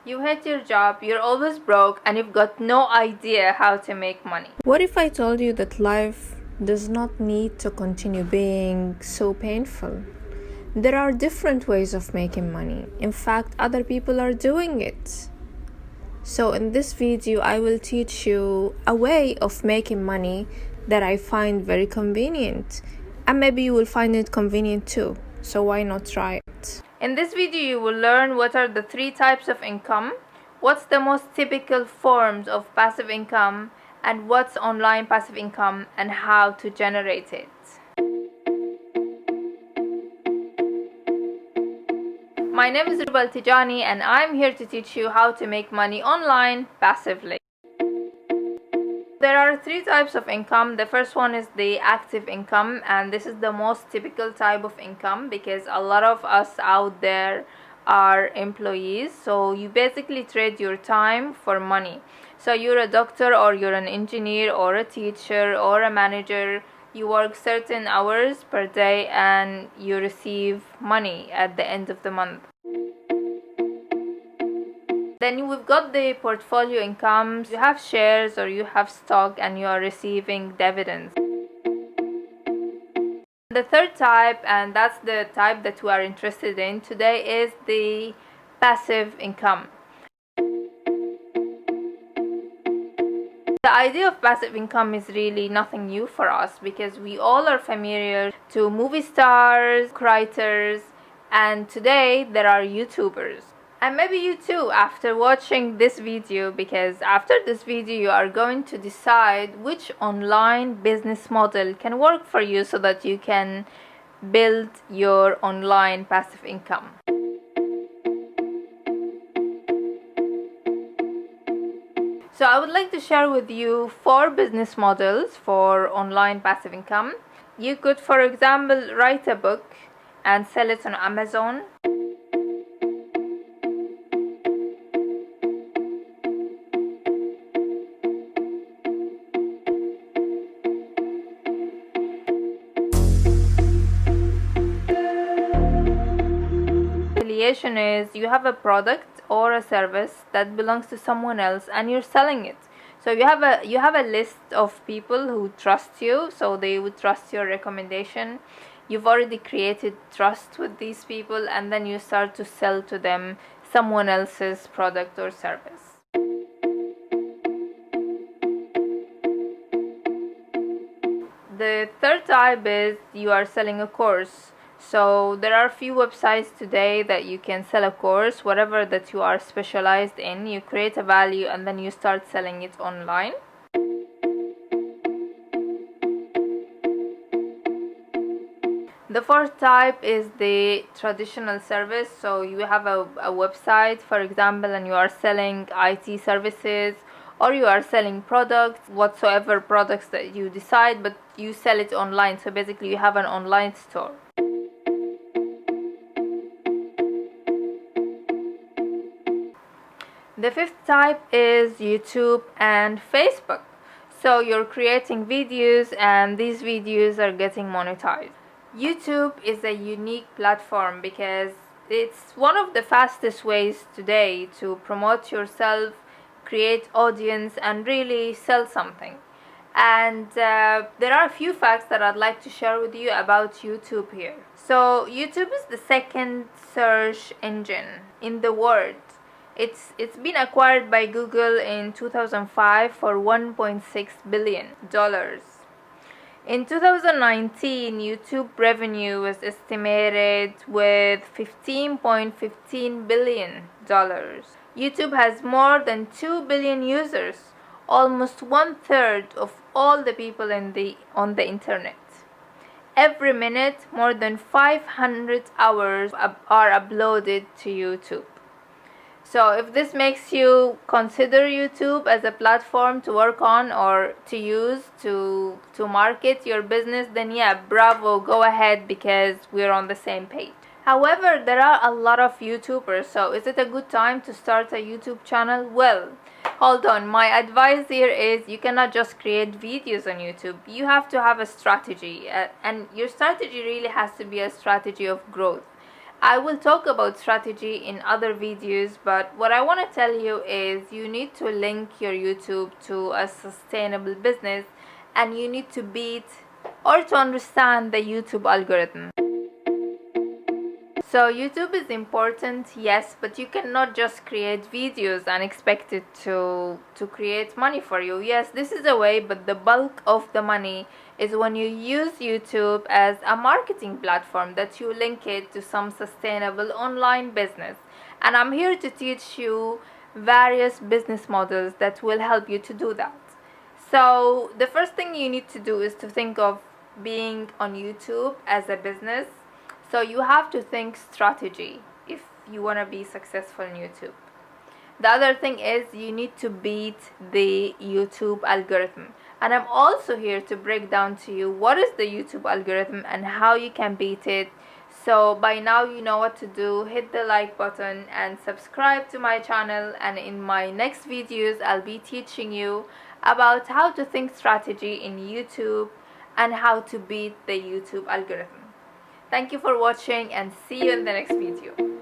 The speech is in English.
You hate your job, you're always broke, and you've got no idea how to make money. What if I told you that life does not need to continue being so painful? There are different ways of making money. In fact, other people are doing it. So in this video, I will teach you a way of making money that I find very convenient. And maybe you will find it convenient too. So why not try it? In this video, you will learn what are the 3 types of income, what's the most typical forms of passive income, and what's online passive income and how to generate it. My name is Rubal Tijani and I'm here to teach you how to make money online passively. There are 3 types of income. The first one is the active income, and this is the most typical type of income because a lot of us out there are employees. So you basically trade your time for money. So you're a doctor or you're an engineer or a teacher or a manager. You work certain hours per day and you receive money at the end of the month. Then we've got the portfolio incomes. You have shares or you have stock and you are receiving dividends. The third type, and that's the type that we are interested in today, is the passive income. The idea of passive income is really nothing new for us because we all are familiar to movie stars, writers, and today there are YouTubers. And maybe you too after watching this video, because after this video you are going to decide which online business model can work for you so that you can build your online passive income. So I would like to share with you 4 business models for online passive income. You could, for example, write a book and sell it on Amazon. Affiliation is you have a product or a service that belongs to someone else and you're selling it. So you have a list of people who trust you, so they would trust your recommendation. You've already created trust with these people and then you start to sell to them someone else's product or service. The third type is you are selling a course. So there are a few websites today that you can sell a course, whatever that you are specialized in. You create a value and then you start selling it online. The fourth type is the traditional service. So you have a website, for example, and you are selling IT services, or you are selling products, whatsoever products that you decide, but you sell it online. So basically you have an online store. The fifth type is YouTube and Facebook. So you're creating videos and these videos are getting monetized. YouTube is a unique platform because it's one of the fastest ways today to promote yourself, create audience, and really sell something. And there are a few facts that I'd like to share with you about YouTube here. So YouTube is the second search engine in the world. It's been acquired by Google in 2005 for $1.6 billion. In 2019, YouTube revenue was estimated with $15.15 billion. YouTube has more than 2 billion users, almost 1/3 of all the people on the internet. Every minute, more than 500 hours are uploaded to YouTube. So if this makes you consider YouTube as a platform to work on or to use to market your business, then yeah, bravo, go ahead, because we're on the same page. However, there are a lot of YouTubers, so is it a good time to start a YouTube channel? Well, hold on. My advice here is you cannot just create videos on YouTube. You have to have a strategy, and your strategy really has to be a strategy of growth. I will talk about strategy in other videos, but what I want to tell you is you need to link your YouTube to a sustainable business, and you need to beat or to understand the YouTube algorithm. So YouTube is important, yes, but you cannot just create videos and expect it to create money for you. Yes, this is a way, but the bulk of the money is when you use YouTube as a marketing platform, that you link it to some sustainable online business. And I'm here to teach you various business models that will help you to do that. So the first thing you need to do is to think of being on YouTube as a business. So you have to think strategy if you want to be successful in YouTube. The other thing is you need to beat the YouTube algorithm. And I'm also here to break down to you what is the YouTube algorithm and how you can beat it. So by now you know what to do. Hit the like button and subscribe to my channel, and in my next videos I'll be teaching you about how to think strategy in YouTube and how to beat the YouTube algorithm. Thank you for watching, and see you in the next video.